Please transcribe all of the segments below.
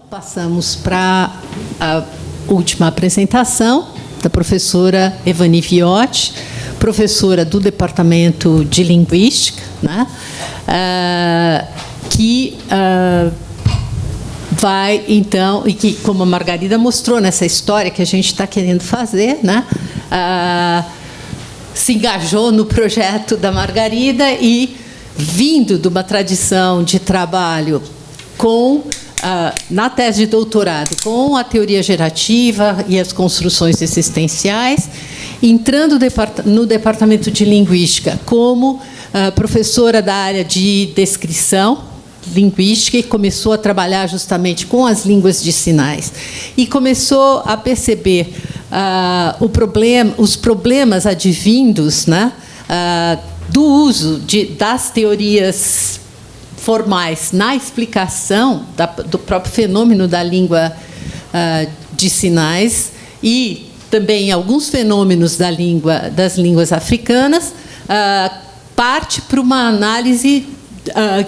passamos para a última apresentação da professora Evani Viotti, professora do Departamento de Linguística, né? Que vai, então, e que, como a Margarida mostrou nessa história que a gente está querendo fazer, né? Se engajou no projeto da Margarida e, vindo de uma tradição de trabalho na tese de doutorado com a teoria gerativa e as construções existenciais, entrando no Departamento de Linguística como professora da área de descrição linguística, e começou a trabalhar justamente com as línguas de sinais. E começou a perceber os problemas advindos, né, do uso das teorias formais na explicação do próprio fenômeno da língua de sinais e também alguns fenômenos das línguas africanas, parte para uma análise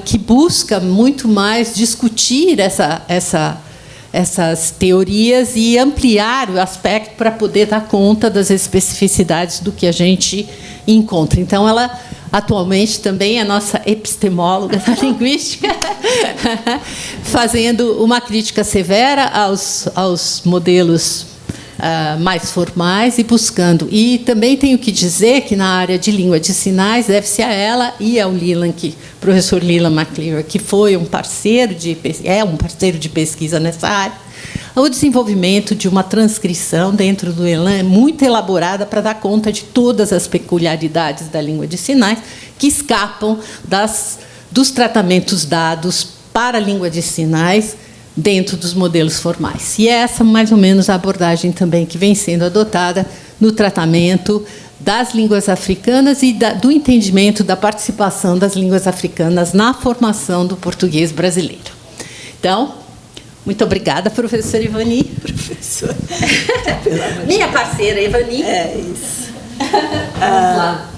que busca muito mais discutir essas teorias e ampliar o aspecto para poder dar conta das especificidades do que a gente encontra. Então, ela atualmente também é nossa epistemóloga da linguística, fazendo uma crítica severa aos modelos mais formais e buscando. E também tenho que dizer que, na área de língua de sinais, deve-se a ela e ao professor Leland McClure, que foi um parceiro de pesquisa nessa área, o desenvolvimento de uma transcrição dentro do ELAN muito elaborada para dar conta de todas as peculiaridades da língua de sinais que escapam dos tratamentos dados para a língua de sinais dentro dos modelos formais. E é essa, mais ou menos, a abordagem também que vem sendo adotada no tratamento das línguas africanas e do entendimento da participação das línguas africanas na formação do português brasileiro. Então, muito obrigada, professora Evani. Professora. Minha parceira, Evani. É isso. Vamos lá.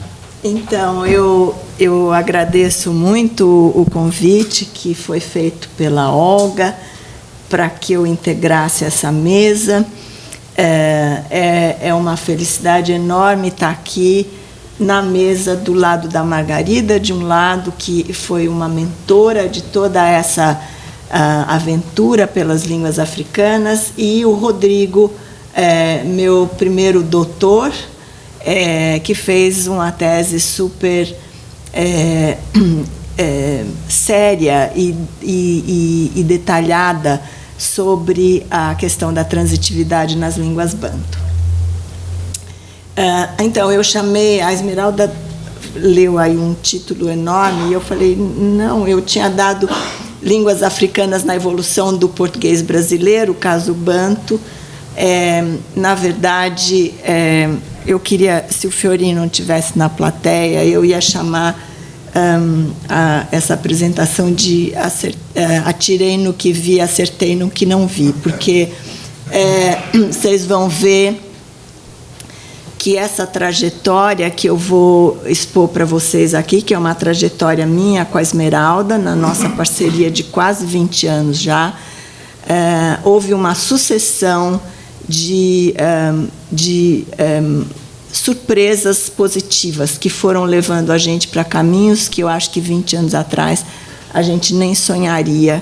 Então, eu agradeço muito o convite que foi feito pela Olga para que eu integrasse essa mesa. É uma felicidade enorme estar aqui na mesa do lado da Margarida, de um lado que foi uma mentora de toda essa aventura pelas línguas africanas, e o Rodrigo, meu primeiro doutor, que fez uma tese super séria e detalhada sobre a questão da transitividade nas línguas banto. Então, eu chamei, a Esmeralda leu aí um título enorme, e eu falei, não, eu tinha dado línguas africanas na evolução do português brasileiro, o caso banto. Na verdade, eu queria, se o Fiorino não estivesse na plateia, eu ia chamar essa apresentação de atirei no que vi, acertei no que não vi, porque vocês vão ver que essa trajetória que eu vou expor para vocês aqui, que é uma trajetória minha com a Esmeralda, na nossa parceria de quase 20 anos já, houve uma sucessão de surpresas positivas que foram levando a gente para caminhos que eu acho que 20 anos atrás a gente nem sonharia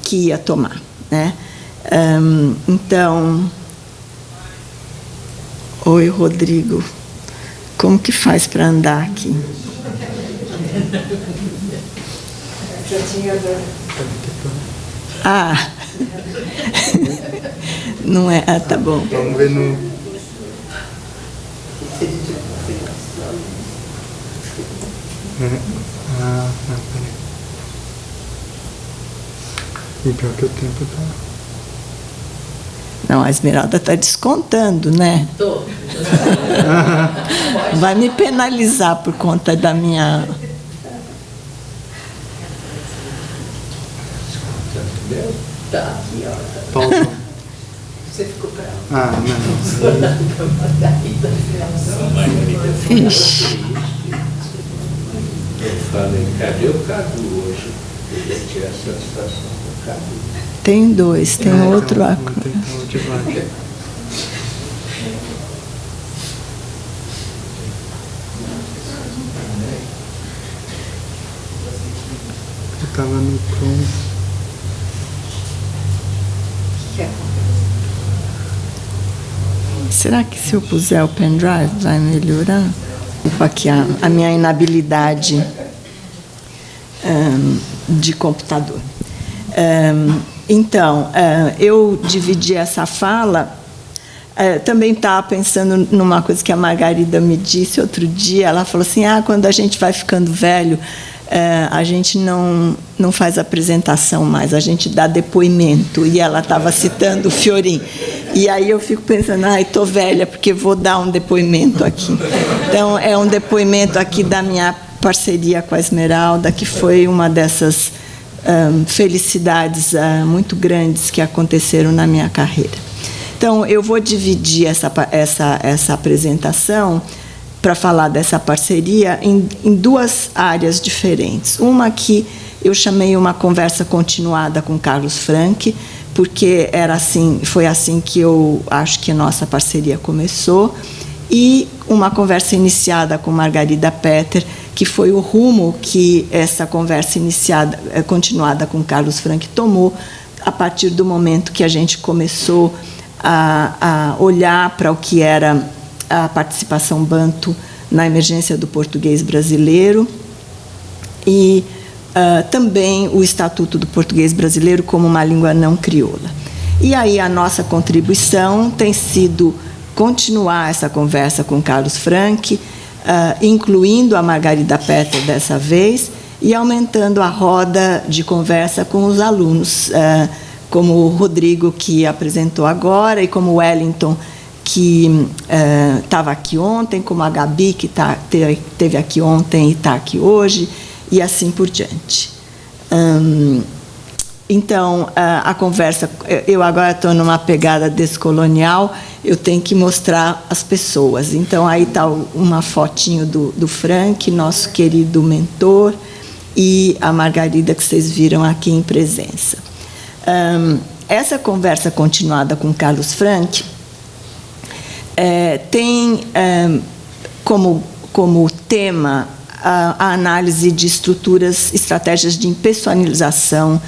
que ia tomar, né? Então, oi, Rodrigo, como que faz para andar aqui? Não é? Tá bom. Vamos ver no... peraí. E pior que o tempo tá... Não, a Esmeralda está descontando, né? Tô. Vai me penalizar por conta da minha... Tá aqui, ó. Pausa. Você ficou para ela. Não. Ixi. Eu falei, cadê o Cadu hoje? Eu ia tirar a satisfação do Cadu. Tem dois, tem outro. Então, mantém então o de baixo. Eu estava no Chrome. Será que se eu puser o pendrive vai melhorar? Aqui a minha inabilidade de computador. Então, eu dividi essa fala. Também estava pensando numa coisa que a Margarida me disse outro dia. Ela falou assim: quando a gente vai ficando velho, a gente não faz apresentação mais, a gente dá depoimento. E ela estava citando o Fiorin. E aí eu fico pensando: estou velha porque vou dar um depoimento aqui. Então, é um depoimento aqui da minha parceria com a Esmeralda, que foi uma dessas felicidades muito grandes que aconteceram na minha carreira. Então, eu vou dividir essa apresentação para falar dessa parceria em duas áreas diferentes. Uma que eu chamei uma conversa continuada com Carlos Franck, porque foi assim que eu acho que a nossa parceria começou, e uma conversa iniciada com Margarida Petter, que foi o rumo que essa conversa continuada com Carlos Franck tomou a partir do momento que a gente começou a olhar para o que era a participação banto na emergência do português brasileiro e também o Estatuto do Português Brasileiro como uma língua não crioula. E aí a nossa contribuição tem sido continuar essa conversa com Carlos Franck, incluindo a Margarida Petter dessa vez, e aumentando a roda de conversa com os alunos, como o Rodrigo, que apresentou agora, e como o Wellington, que estava aqui ontem, como a Gabi, que esteve aqui ontem e está aqui hoje, e assim por diante. Então, a conversa... Eu agora estou numa pegada descolonial, eu tenho que mostrar as pessoas. Então, aí está uma fotinho do Franck, nosso querido mentor, e a Margarida, que vocês viram aqui em presença. Essa conversa continuada com Carlos Franck tem como tema a análise de estratégias de impessoalização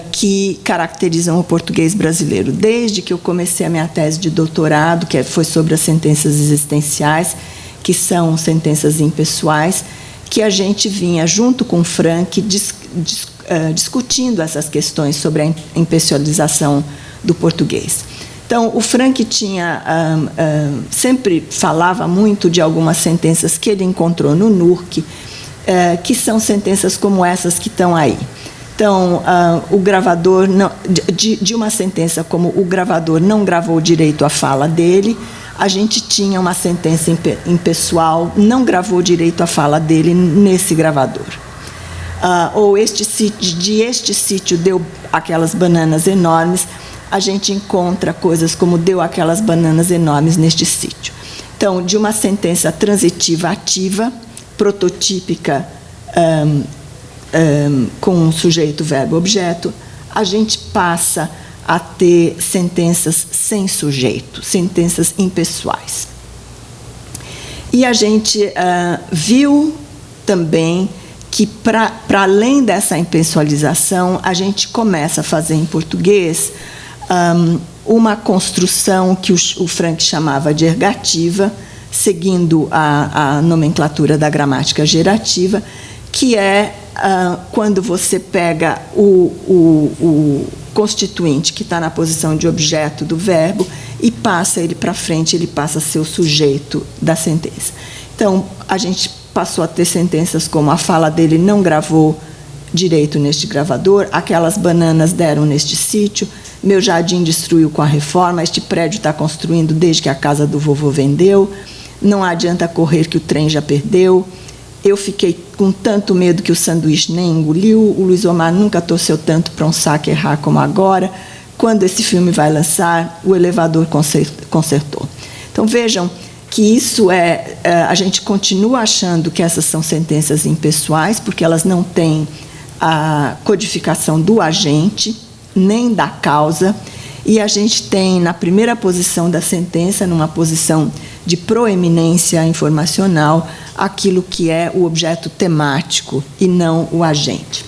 que caracterizam o português brasileiro. Desde que eu comecei a minha tese de doutorado, que foi sobre as sentenças existenciais, que são sentenças impessoais, que a gente vinha, junto com o Franck, discutindo essas questões sobre a impessoalização do português. Então, o Franck sempre falava muito de algumas sentenças que ele encontrou no NURC, que são sentenças como essas que estão aí. Então, o gravador de uma sentença como o gravador não gravou direito à fala dele, a gente tinha uma sentença impessoal, não gravou direito à fala dele nesse gravador. Ou este sítio deu aquelas bananas enormes, a gente encontra coisas como deu aquelas bananas enormes neste sítio. Então, de uma sentença transitiva ativa, prototípica, com um sujeito, verbo, objeto, a gente passa a ter sentenças sem sujeito, sentenças impessoais. E a gente viu também que, para além dessa impessoalização, a gente começa a fazer em português uma construção que o Franck chamava de ergativa, seguindo a nomenclatura da gramática gerativa, que é quando você pega o constituinte que está na posição de objeto do verbo e passa ele para frente, ele passa a ser o sujeito da sentença. Então, a gente passou a ter sentenças como a fala dele não gravou direito neste gravador, aquelas bananas deram neste sítio, meu jardim destruiu com a reforma, este prédio está construindo desde que a casa do vovô vendeu, não adianta correr que o trem já perdeu, eu fiquei com tanto medo que o sanduíche nem engoliu, o Luiz Omar nunca torceu tanto para um saco errar como agora, quando esse filme vai lançar, o elevador consertou. Então, vejam que isso a gente continua achando que essas são sentenças impessoais, porque elas não têm a codificação do agente, nem da causa, e a gente tem na primeira posição da sentença, numa posição de proeminência informacional, aquilo que é o objeto temático e não o agente.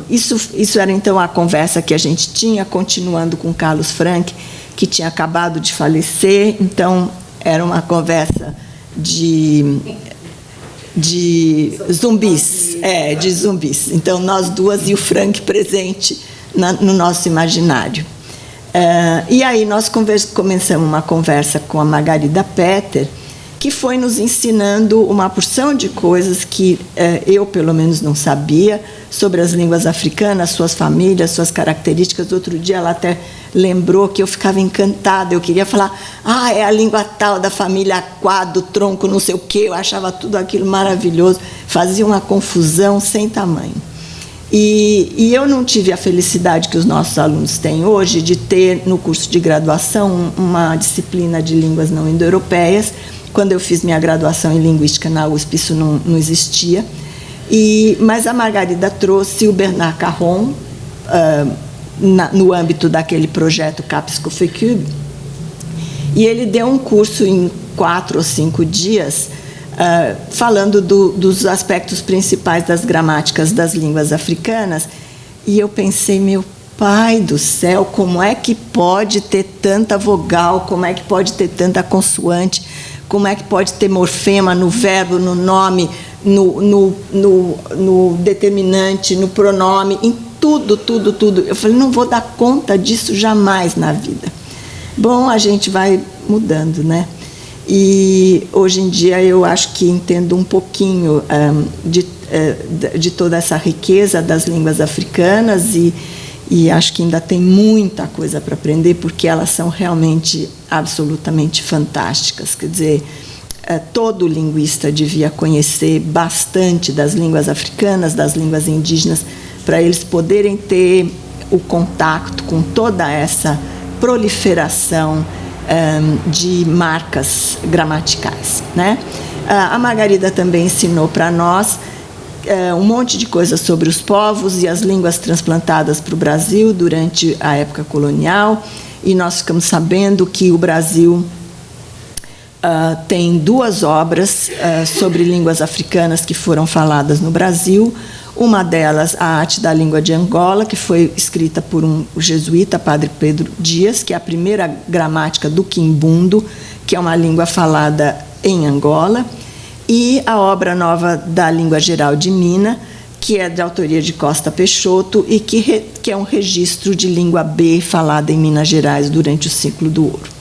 Isso era então a conversa que a gente tinha, continuando com Carlos Franck, que tinha acabado de falecer. Então era uma conversa de zumbis, de zumbis. Então nós duas e o Franck presente no nosso imaginário. E aí nós começamos uma conversa com a Margarida Petter, que foi nos ensinando uma porção de coisas que eu, pelo menos, não sabia sobre as línguas africanas, suas famílias, suas características. Outro dia ela até lembrou que eu ficava encantada, eu queria falar, é a língua tal da família Aquá, do tronco não sei o quê, eu achava tudo aquilo maravilhoso, fazia uma confusão sem tamanho. E eu não tive a felicidade que os nossos alunos têm hoje de ter no curso de graduação uma disciplina de línguas não indo-europeias. Quando eu fiz minha graduação em linguística na USP, isso não existia. Mas a Margarida trouxe o Bernard Caron no âmbito daquele projeto CAPES-COFECUB, e ele deu um curso em 4 ou 5 dias falando dos aspectos principais das gramáticas das línguas africanas, e eu pensei, meu pai do céu, como é que pode ter tanta vogal, como é que pode ter tanta consoante, como é que pode ter morfema no verbo, no nome, no determinante, no pronome, em tudo. Eu falei, não vou dar conta disso jamais na vida. Bom, a gente vai mudando, né? E hoje em dia eu acho que entendo um pouquinho de toda essa riqueza das línguas africanas, e acho que ainda tem muita coisa para aprender, porque elas são realmente absolutamente fantásticas. Quer dizer, todo linguista devia conhecer bastante das línguas africanas, das línguas indígenas, para eles poderem ter o contato com toda essa proliferação de marcas gramaticais, né? A Margarida também ensinou para nós um monte de coisas sobre os povos e as línguas transplantadas para o Brasil durante a época colonial, e nós ficamos sabendo que o Brasil tem 2 obras sobre línguas africanas que foram faladas no Brasil. Uma delas, A Arte da Língua de Angola, que foi escrita por um jesuíta, Padre Pedro Dias, que é a primeira gramática do quimbundo, que é uma língua falada em Angola, e a obra nova da Língua Geral de Minas, que é de autoria de Costa Peixoto e que é um registro de língua B falada em Minas Gerais durante o ciclo do ouro.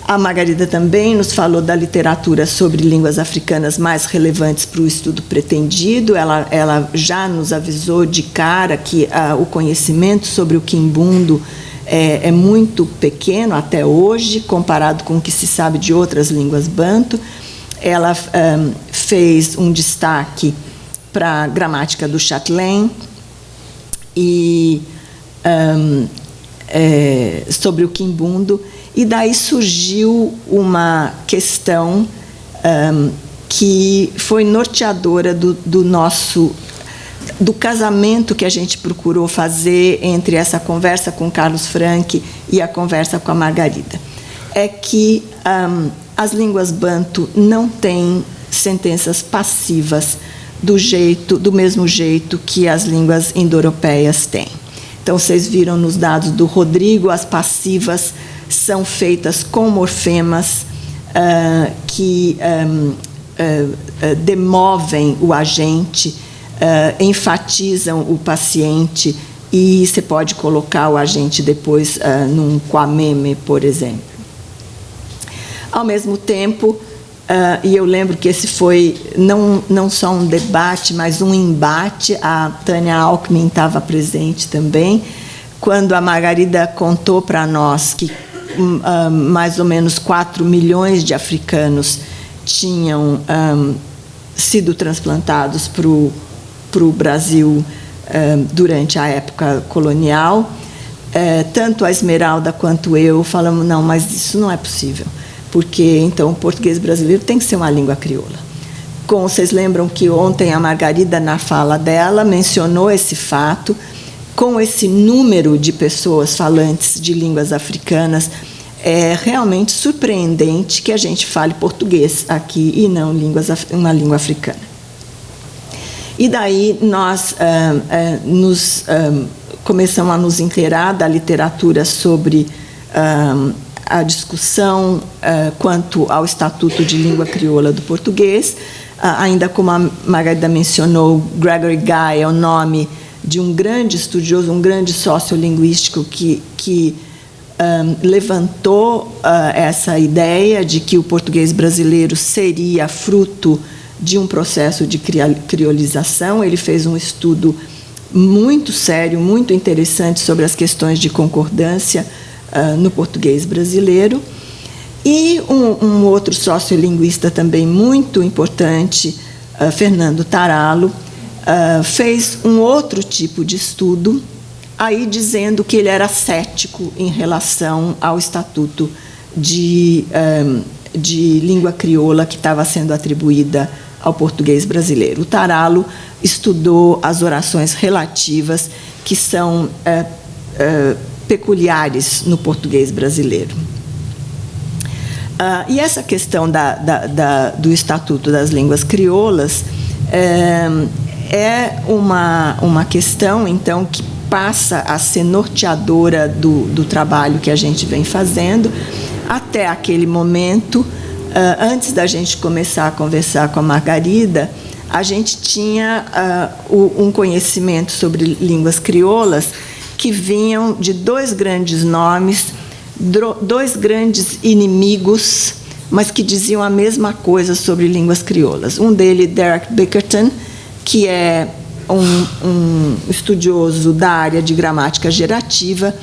A Margarida também nos falou da literatura sobre línguas africanas mais relevantes para o estudo pretendido. Ela já nos avisou de cara que o conhecimento sobre o quimbundo é muito pequeno até hoje, comparado com o que se sabe de outras línguas banto. Ela fez um destaque para a gramática do Chatelain e sobre o quimbundo. E daí surgiu uma questão que foi norteadora do casamento que a gente procurou fazer entre essa conversa com Carlos Franck e a conversa com a Margarida. É que as línguas banto não têm sentenças passivas do mesmo jeito que as línguas indo-europeias têm. Então, vocês viram nos dados do Rodrigo, as passivas são feitas com morfemas que demovem o agente, enfatizam o paciente, e você pode colocar o agente depois num quameme, por exemplo. Ao mesmo tempo, e eu lembro que esse foi não só um debate, mas um embate. A Tânia Alckmin estava presente também, quando a Margarida contou para nós que mais ou menos 4 milhões de africanos tinham sido transplantados para o Brasil durante a época colonial. Tanto a Esmeralda quanto eu falamos, não, mas isso não é possível, porque então o português brasileiro tem que ser uma língua crioula. vocês lembram que ontem a Margarida, na fala dela, mencionou esse fato, com esse número de pessoas falantes de línguas africanas, é realmente surpreendente que a gente fale português aqui e não uma língua africana. E daí nós começamos a nos inteirar da literatura sobre a discussão quanto ao Estatuto de Língua Crioula do Português. Ainda como a Margarida mencionou, Gregory Guy é o nome de um grande estudioso, um grande sociolinguístico que levantou essa ideia de que o português brasileiro seria fruto de um processo de criolização. Ele fez um estudo muito sério, muito interessante sobre as questões de concordância no português brasileiro. E um outro sociolinguista também muito importante, Fernando Taralo, fez um outro tipo de estudo, aí dizendo que ele era cético em relação ao Estatuto de Língua Crioula que estava sendo atribuída ao português brasileiro. O Taralo estudou as orações relativas que são peculiares no português brasileiro. E essa questão do Estatuto das Línguas Crioulas é uma questão, então, que passa a ser norteadora do trabalho que a gente vem fazendo. Até aquele momento, antes da gente começar a conversar com a Margarida, a gente tinha um conhecimento sobre línguas crioulas que vinham de dois grandes nomes, dois grandes inimigos, mas que diziam a mesma coisa sobre línguas crioulas. Um deles, Derek Bickerton, que é um estudioso da área de gramática gerativa,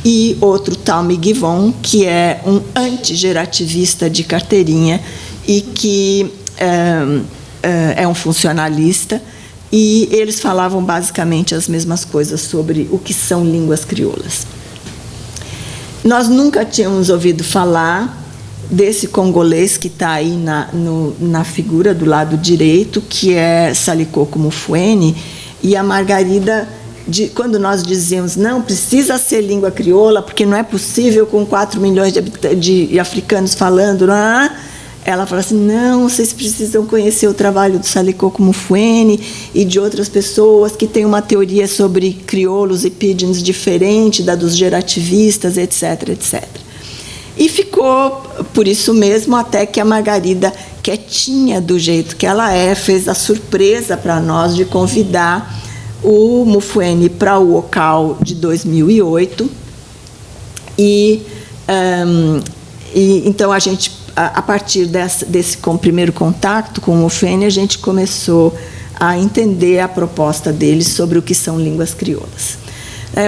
e outro, Talmy Givon, que é um antigerativista de carteirinha e que é um funcionalista, e eles falavam basicamente as mesmas coisas sobre o que são línguas crioulas. Nós nunca tínhamos ouvido falar desse congolês que está aí na figura do lado direito, que é Salikoko Mufwene, e a Margarida, quando nós dizíamos, não, precisa ser língua crioula, porque não é possível com 4 milhões de africanos falando, ela fala assim, não, vocês precisam conhecer o trabalho do Salikoko Mufwene e de outras pessoas que têm uma teoria sobre crioulos e pidgins diferente da dos gerativistas, etc., etc. E ficou por isso mesmo até que a Margarida, quietinha do jeito que ela fez a surpresa para nós de convidar o Mufwene para o OCAL de 2008. Então, a gente, a partir desse primeiro contato com o Mufwene, a gente começou a entender a proposta dele sobre o que são línguas crioulas.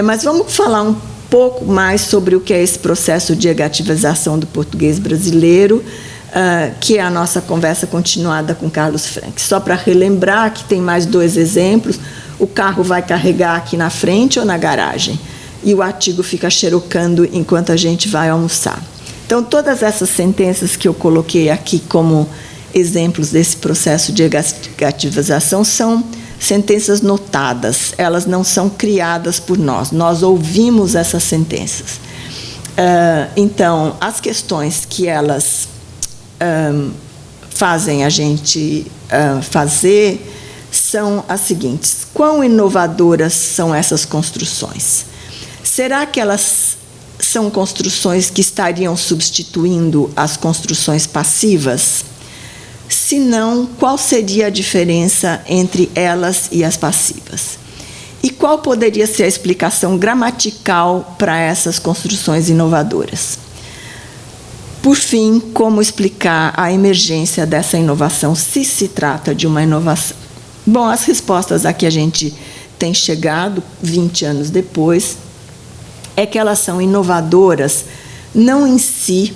Mas vamos falar um pouco mais sobre o que é esse processo de egativização do português brasileiro, que é a nossa conversa continuada com Carlos Franck. Só para relembrar que tem mais 2 exemplos, o carro vai carregar aqui na frente ou na garagem, e o artigo fica xerocando enquanto a gente vai almoçar. Então, todas essas sentenças que eu coloquei aqui como exemplos desse processo de egativização são sentenças notadas, elas não são criadas por nós ouvimos essas sentenças. Então, as questões que elas fazem a gente fazer são as seguintes: quão inovadoras são essas construções? Será que elas são construções que estariam substituindo as construções passivas? Se não, qual seria a diferença entre elas e as passivas? E qual poderia ser a explicação gramatical para essas construções inovadoras? Por fim, como explicar a emergência dessa inovação, se se trata de uma inovação? Bom, as respostas a que a gente tem chegado 20 anos depois é que elas são inovadoras não em si,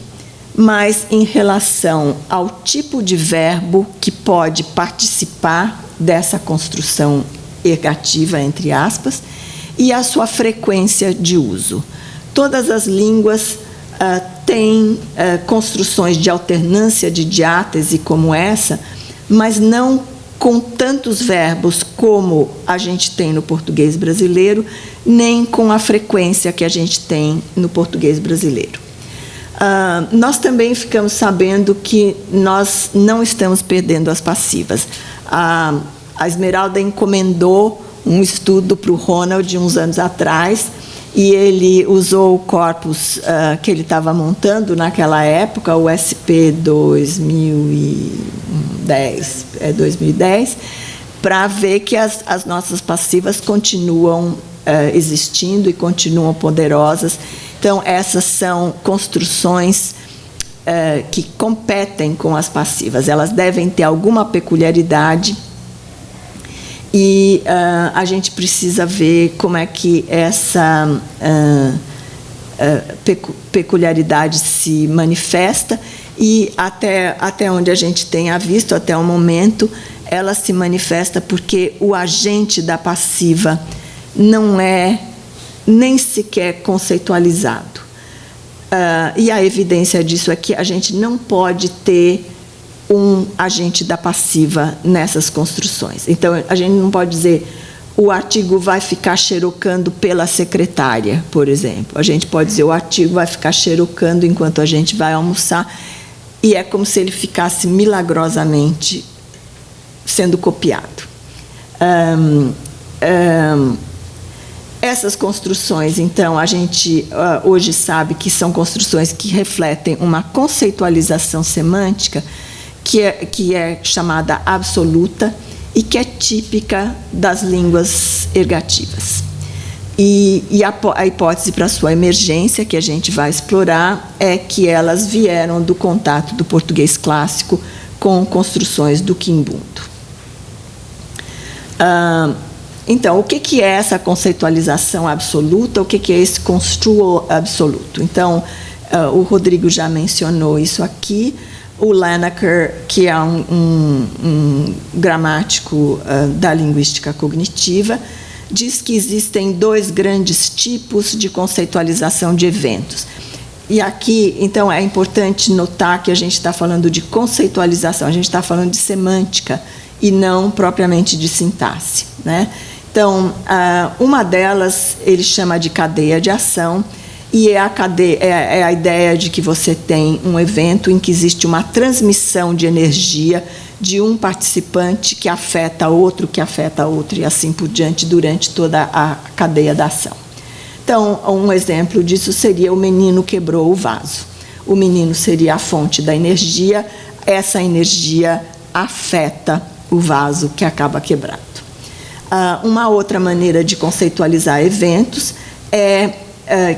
mas em relação ao tipo de verbo que pode participar dessa construção ergativa, entre aspas, e a sua frequência de uso. Todas as línguas têm construções de alternância de diátese como essa, mas não com tantos verbos como a gente tem no português brasileiro, nem com a frequência que a gente tem no português brasileiro. Nós também ficamos sabendo que nós não estamos perdendo as passivas. A Esmeralda encomendou um estudo para o Ronald uns anos atrás, e ele usou o corpus que ele estava montando naquela época, o SP 2010, para ver que as nossas passivas continuam existindo e continuam poderosas. Então, essas são construções que competem com as passivas. Elas devem ter alguma peculiaridade, e a gente precisa ver como é que essa peculiaridade se manifesta, e até onde a gente tenha visto, até o momento, ela se manifesta porque o agente da passiva não é nem sequer conceitualizado. E a evidência disso é que a gente não pode ter um agente da passiva nessas construções. Então, a gente não pode dizer o artigo vai ficar xerocando pela secretária, por exemplo. A gente pode dizer o artigo vai ficar xerocando enquanto a gente vai almoçar, e é como se ele ficasse milagrosamente sendo copiado. Essas construções, então, a gente hoje sabe que são construções que refletem uma conceitualização semântica que é chamada absoluta e que é típica das línguas ergativas. E a hipótese para sua emergência, que a gente vai explorar, é que elas vieram do contato do português clássico com construções do quimbundo. Então, o que é essa conceitualização absoluta? O que é esse construal absoluto? Então, o Rodrigo já mencionou isso aqui. O Lannacher, que é um gramático da linguística cognitiva, diz que existem dois grandes tipos de conceitualização de eventos. E aqui, então, é importante notar que a gente está falando de conceitualização, a gente está falando de semântica e não propriamente de sintaxe, né? Então, uma delas ele chama de cadeia de ação, e é a ideia de que você tem um evento em que existe uma transmissão de energia de um participante que afeta outro, e assim por diante, durante toda a cadeia da ação. Então, um exemplo disso seria o menino quebrou o vaso. O menino seria a fonte da energia, essa energia afeta o vaso que acaba quebrado. Uma outra maneira de conceitualizar eventos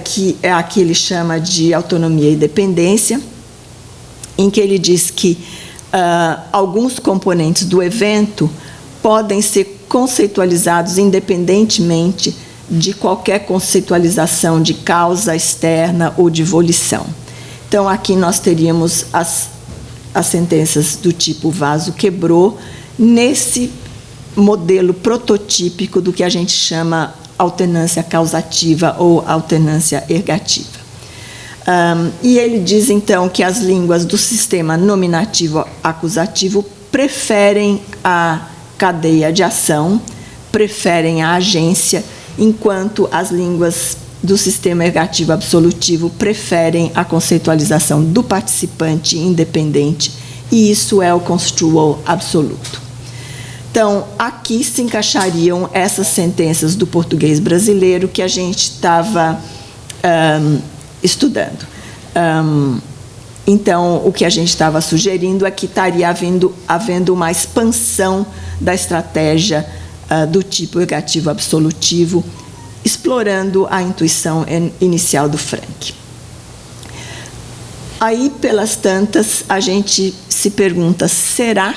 que é a que ele chama de autonomia e dependência, em que ele diz que alguns componentes do evento podem ser conceitualizados independentemente de qualquer conceitualização de causa externa ou de volição. Então, aqui nós teríamos as sentenças do tipo vaso quebrou, nesse modelo prototípico do que a gente chama alternância causativa ou alternância ergativa. E ele diz, então, que as línguas do sistema nominativo-acusativo preferem a cadeia de ação, preferem a agência, enquanto as línguas do sistema ergativo absolutivo preferem a conceitualização do participante independente, e isso é o construal absoluto. Então, aqui se encaixariam essas sentenças do português brasileiro que a gente estava estudando. Então, o que a gente estava sugerindo é que estaria havendo uma expansão da estratégia do tipo ergativo absolutivo, explorando a intuição inicial do Frank. Aí, pelas tantas, a gente se pergunta, será?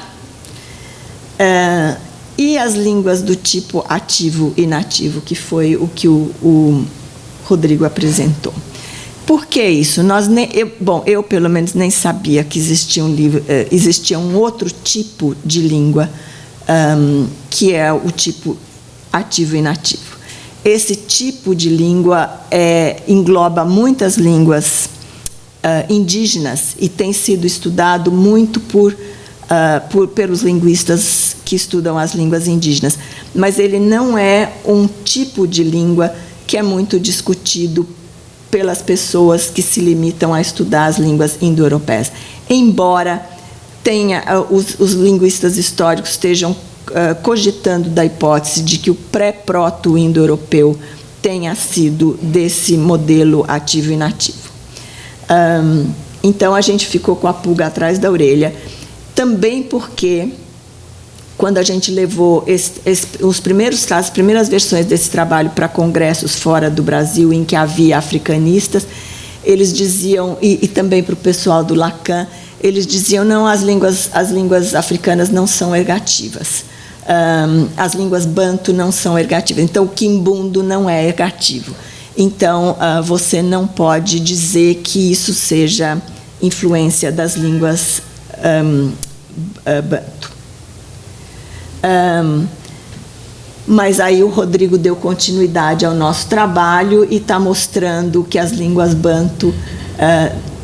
E as línguas do tipo ativo e inativo, que foi o que o Rodrigo apresentou. Por que isso? Eu, pelo menos, nem sabia que existia um outro tipo de língua, que é o tipo ativo e inativo. Esse tipo de língua engloba muitas línguas indígenas e tem sido estudado muito por pelos linguistas que estudam as línguas indígenas, mas ele não é um tipo de língua que é muito discutido pelas pessoas que se limitam a estudar as línguas indo-europeias. Embora os linguistas históricos estejam cogitando da hipótese de que o pré-proto-indo-europeu tenha sido desse modelo ativo e inativo. Então, a gente ficou com a pulga atrás da orelha, também porque, quando a gente levou as primeiras versões desse trabalho para congressos fora do Brasil, em que havia africanistas, eles diziam, e também para o pessoal do Lacan, eles diziam, não, as línguas africanas não são ergativas. As línguas banto não são ergativas. Então, o quimbundo não é ergativo. Então, você não pode dizer que isso seja influência das línguas banto. Mas aí o Rodrigo deu continuidade ao nosso trabalho e está mostrando que as línguas banto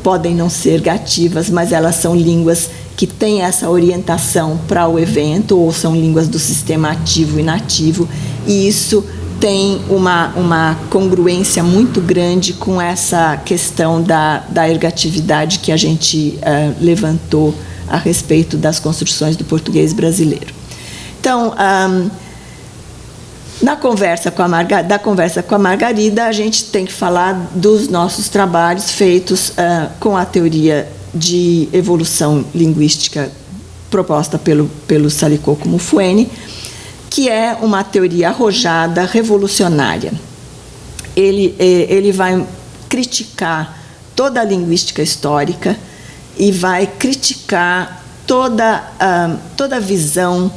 podem não ser ergativas, mas elas são línguas que têm essa orientação para o evento, ou são línguas do sistema ativo e inativo, e isso tem uma congruência muito grande com essa questão da ergatividade que a gente levantou a respeito das construções do português brasileiro. Então, da conversa com a Margarida, a gente tem que falar dos nossos trabalhos feitos com a teoria de evolução linguística proposta pelo Salicoco Mufwene, que é uma teoria arrojada, revolucionária. Ele vai criticar toda a linguística histórica e vai criticar toda a visão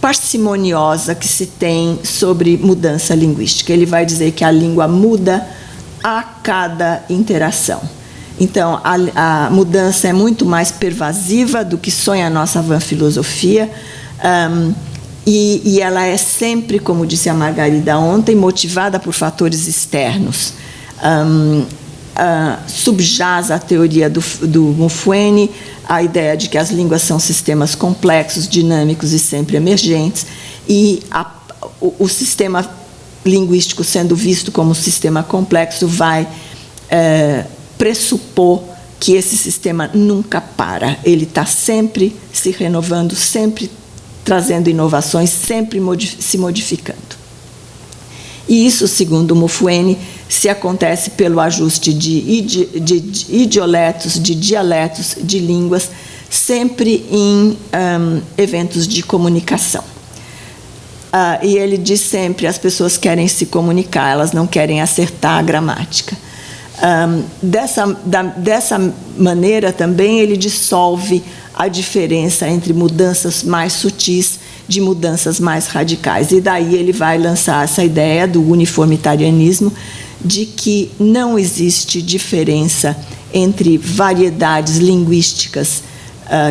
parcimoniosa que se tem sobre mudança linguística. Ele vai dizer que a língua muda a cada interação. Então, a mudança é muito mais pervasiva do que sonha a nossa van filosofia, e ela é sempre, como disse a Margarida ontem, motivada por fatores externos. Subjaz a teoria do Mufwene a ideia de que as línguas são sistemas complexos, dinâmicos e sempre emergentes, e o sistema linguístico, sendo visto como sistema complexo, vai pressupor que esse sistema nunca para. Ele está sempre se renovando, sempre trazendo inovações, sempre se modificando. E isso, segundo Mufwene, se acontece pelo ajuste de idioletos, de dialetos, de línguas, sempre em eventos de comunicação. E ele diz sempre, as pessoas querem se comunicar, elas não querem acertar a gramática. Dessa maneira também ele dissolve a diferença entre mudanças mais sutis de mudanças mais radicais. E daí ele vai lançar essa ideia do uniformitarianismo, de que não existe diferença entre variedades linguísticas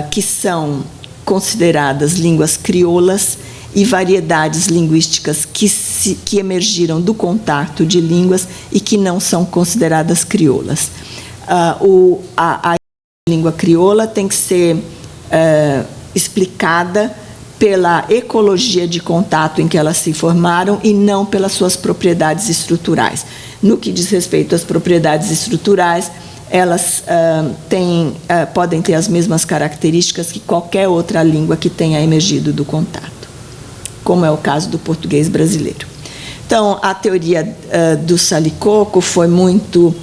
que são consideradas línguas crioulas e variedades linguísticas que emergiram do contato de línguas e que não são consideradas crioulas. A língua crioula tem que ser explicada pela ecologia de contato em que elas se formaram e não pelas suas propriedades estruturais. No que diz respeito às propriedades estruturais, elas podem ter as mesmas características que qualquer outra língua que tenha emergido do contato, como é o caso do português brasileiro. Então, a teoria do Salicoco foi muito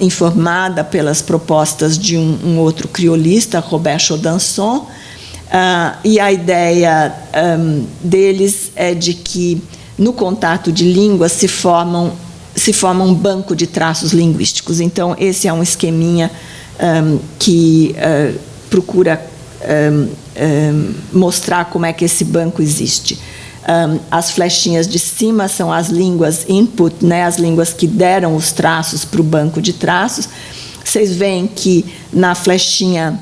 informada pelas propostas de um outro criolista, Robert Chaudançon, e a ideia deles é de que, no contato de línguas, se forma um banco de traços linguísticos. Então, esse é um esqueminha que procura mostrar como é que esse banco existe. As flechinhas de cima são as línguas input, né, as línguas que deram os traços para o banco de traços. Vocês veem que na flechinha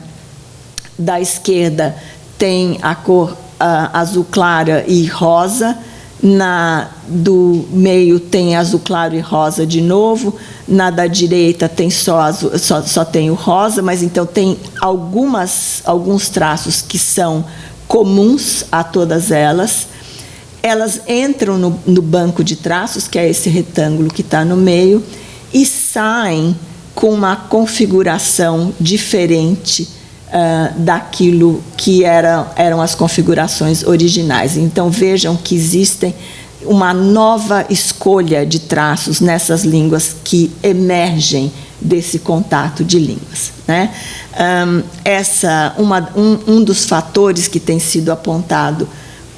da esquerda tem a cor azul clara e rosa, do meio tem azul claro e rosa de novo, na da direita tem só tem o rosa, mas então tem alguns traços que são comuns a todas elas. Elas entram no banco de traços, que é esse retângulo que está no meio, e saem com uma configuração diferente daquilo que eram as configurações originais. Então, vejam que existem uma nova escolha de traços nessas línguas que emergem desse contato de línguas, né? Um dos fatores que tem sido apontado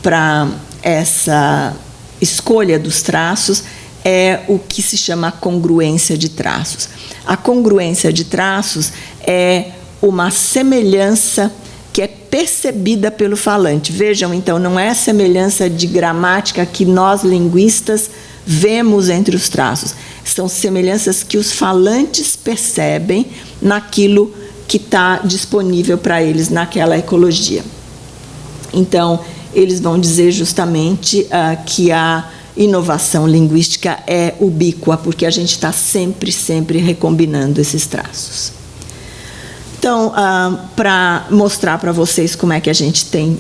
para essa escolha dos traços é o que se chama congruência de traços. A congruência de traços é uma semelhança que é percebida pelo falante. Vejam, então, não é semelhança de gramática que nós, linguistas, vemos entre os traços. São semelhanças que os falantes percebem naquilo que está disponível para eles naquela ecologia. Então, eles vão dizer justamente que a inovação linguística é ubíqua, porque a gente está sempre recombinando esses traços. Então, para mostrar para vocês como é que a gente tem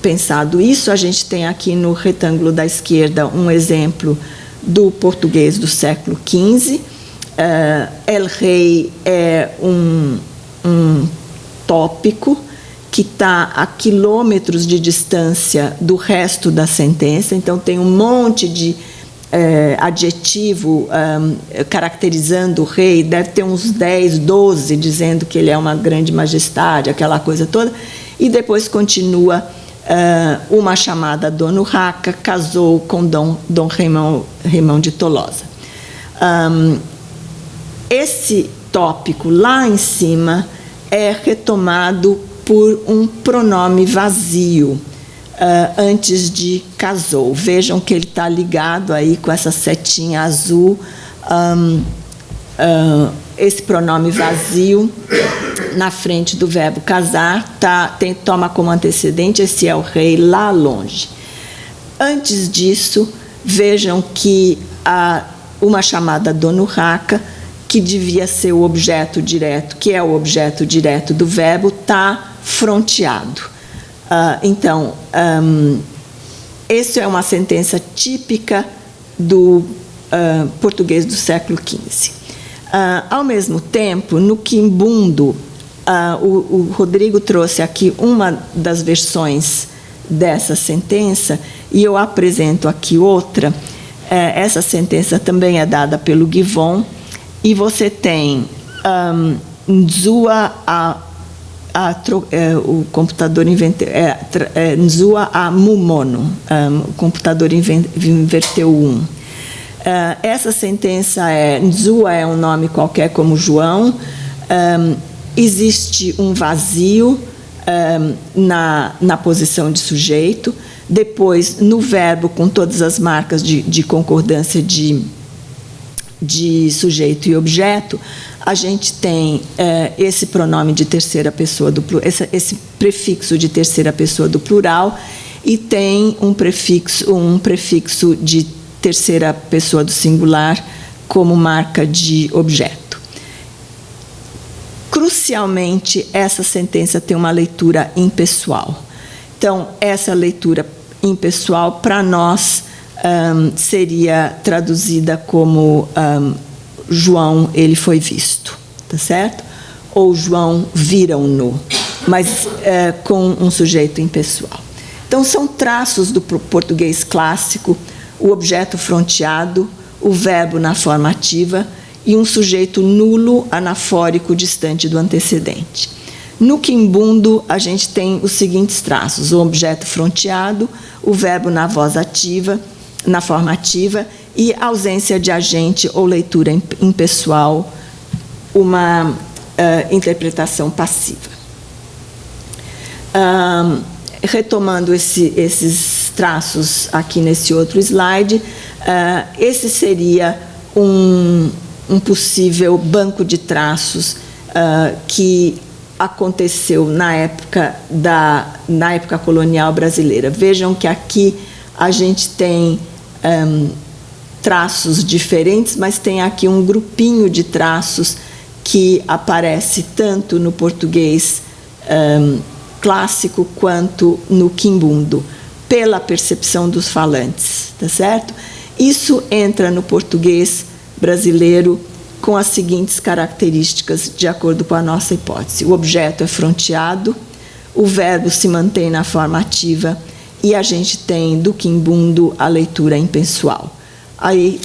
pensado isso, a gente tem aqui no retângulo da esquerda um exemplo do português do século XV. El Rei é um tópico que está a quilômetros de distância do resto da sentença, então tem um monte de adjetivo caracterizando o rei, deve ter uns 10, 12, dizendo que ele é uma grande majestade, aquela coisa toda, e depois continua uma chamada Dona Urraca, casou com Dom Raimão de Tolosa. Esse tópico lá em cima é retomado por um pronome vazio antes de casou. Vejam que ele está ligado aí com essa setinha azul. Esse pronome vazio na frente do verbo casar toma como antecedente esse é o rei lá longe. Antes disso, vejam que uma chamada Dona Urraca, que devia ser o objeto direto, que é o objeto direto do verbo, está fronteado. Então, essa é uma sentença típica do português do século XV. Ao mesmo tempo, no quimbundo, o Rodrigo trouxe aqui uma das versões dessa sentença, e eu apresento aqui outra. Essa sentença também é dada pelo Guivon, e você tem Nzua o computador Nzua a Mumono, o computador inverteu um. Essa sentença Nzua é um nome qualquer como João, existe um vazio na posição de sujeito, depois no verbo com todas as marcas de concordância de sujeito e objeto, a gente tem esse pronome de terceira pessoa do plural, esse prefixo de terceira pessoa do plural, e tem um prefixo de terceira pessoa do singular como marca de objeto. Crucialmente, essa sentença tem uma leitura impessoal. Então, essa leitura impessoal, para nós, seria traduzida como João, ele foi visto, tá certo? Ou João viram-no, mas com um sujeito impessoal. Então, são traços do português clássico, o objeto fronteado, o verbo na forma ativa e um sujeito nulo, anafórico, distante do antecedente. No quimbundo, a gente tem os seguintes traços: o objeto fronteado, o verbo na voz ativa, na forma ativa, e ausência de agente ou leitura impessoal, uma interpretação passiva. Retomando esses traços aqui nesse outro slide, esse seria um possível banco de traços que aconteceu na época colonial brasileira. Vejam que aqui a gente tem traços diferentes, mas tem aqui um grupinho de traços que aparece tanto no português clássico quanto no quimbundo, pela percepção dos falantes, tá certo? Isso entra no português brasileiro com as seguintes características, de acordo com a nossa hipótese. O objeto é fronteado, o verbo se mantém na forma ativa e a gente tem do quimbundo a leitura impessoal. Aí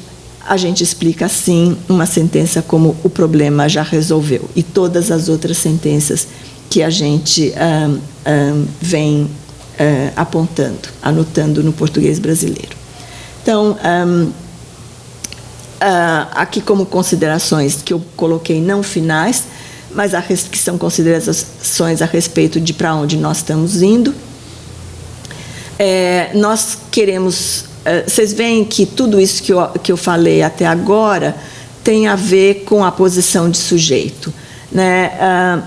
a gente explica assim uma sentença como o problema já resolveu, e todas as outras sentenças que a gente vem apontando, anotando no português brasileiro. Então, aqui como considerações que eu coloquei não finais, mas que são considerações a respeito de para onde nós estamos indo. Nós queremos... Vocês veem que tudo isso que eu falei até agora tem a ver com a posição de sujeito, né?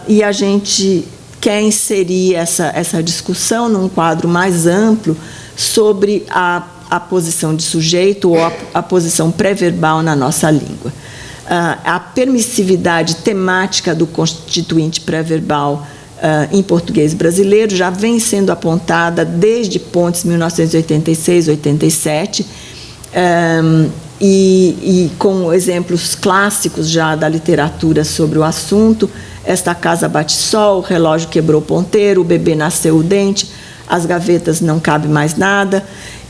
E a gente quer inserir essa discussão num quadro mais amplo sobre a posição de sujeito ou a posição pré-verbal na nossa língua. A permissividade temática do constituinte pré-verbal em português brasileiro já vem sendo apontada desde Pontes, 1986-87, e com exemplos clássicos já da literatura sobre o assunto: esta casa bate sol, o relógio quebrou o ponteiro, o bebê nasceu o dente, as gavetas não cabe mais nada.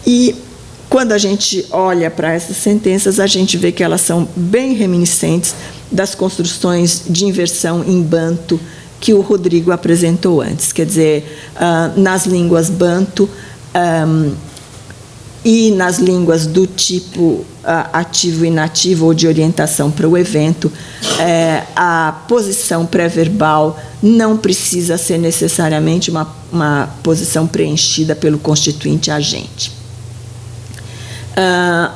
E quando a gente olha para essas sentenças, a gente vê que elas são bem reminiscentes das construções de inversão em banto que o Rodrigo apresentou antes. Quer dizer, nas línguas banto e nas línguas do tipo ativo e inativo ou de orientação para o evento, a posição pré-verbal não precisa ser necessariamente uma posição preenchida pelo constituinte agente.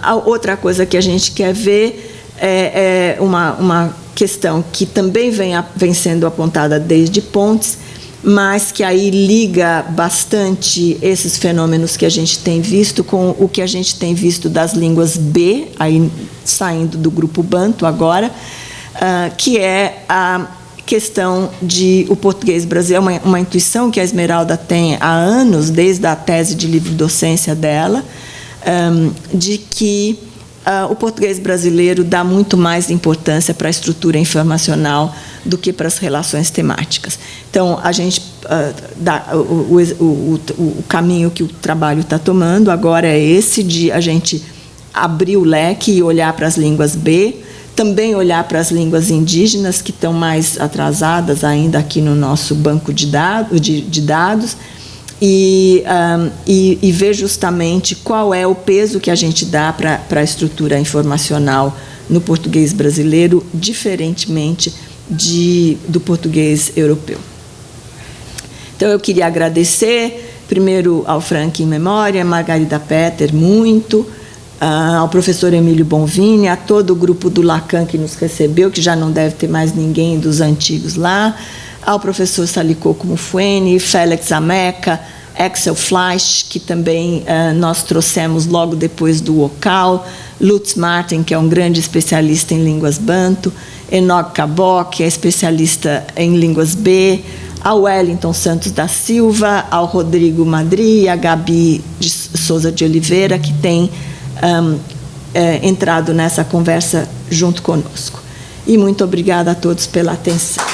A outra coisa que a gente quer ver é uma questão que também vem sendo apontada desde Pontes, mas que aí liga bastante esses fenômenos que a gente tem visto com o que a gente tem visto das línguas B, aí saindo do grupo banto agora, que é a questão de o português brasileiro, uma intuição que a Esmeralda tem há anos, desde a tese de livre-docência dela, de que o português brasileiro dá muito mais importância para a estrutura informacional do que para as relações temáticas. Então, a gente o caminho que o trabalho está tomando agora é esse de a gente abrir o leque e olhar para as línguas B, também olhar para as línguas indígenas, que estão mais atrasadas ainda aqui no nosso banco de dados, e ver justamente qual é o peso que a gente dá para a estrutura informacional no português brasileiro, diferentemente do português europeu. Então, eu queria agradecer, primeiro, ao Frank em Memória, a Margarida Petter, muito, ao professor Emílio Bonvini, a todo o grupo do Lacan que nos recebeu, que já não deve ter mais ninguém dos antigos lá, ao professor Salicoco Mufuene, Félix Ameca, Axel Fleisch, que também nós trouxemos logo depois do Ocal, Lutz Martin, que é um grande especialista em línguas banto, Enoch Cabó, que é especialista em línguas B, ao Wellington Santos da Silva, ao Rodrigo Madri e a Gabi de Souza de Oliveira, que tem entrado nessa conversa junto conosco. E muito obrigada a todos pela atenção.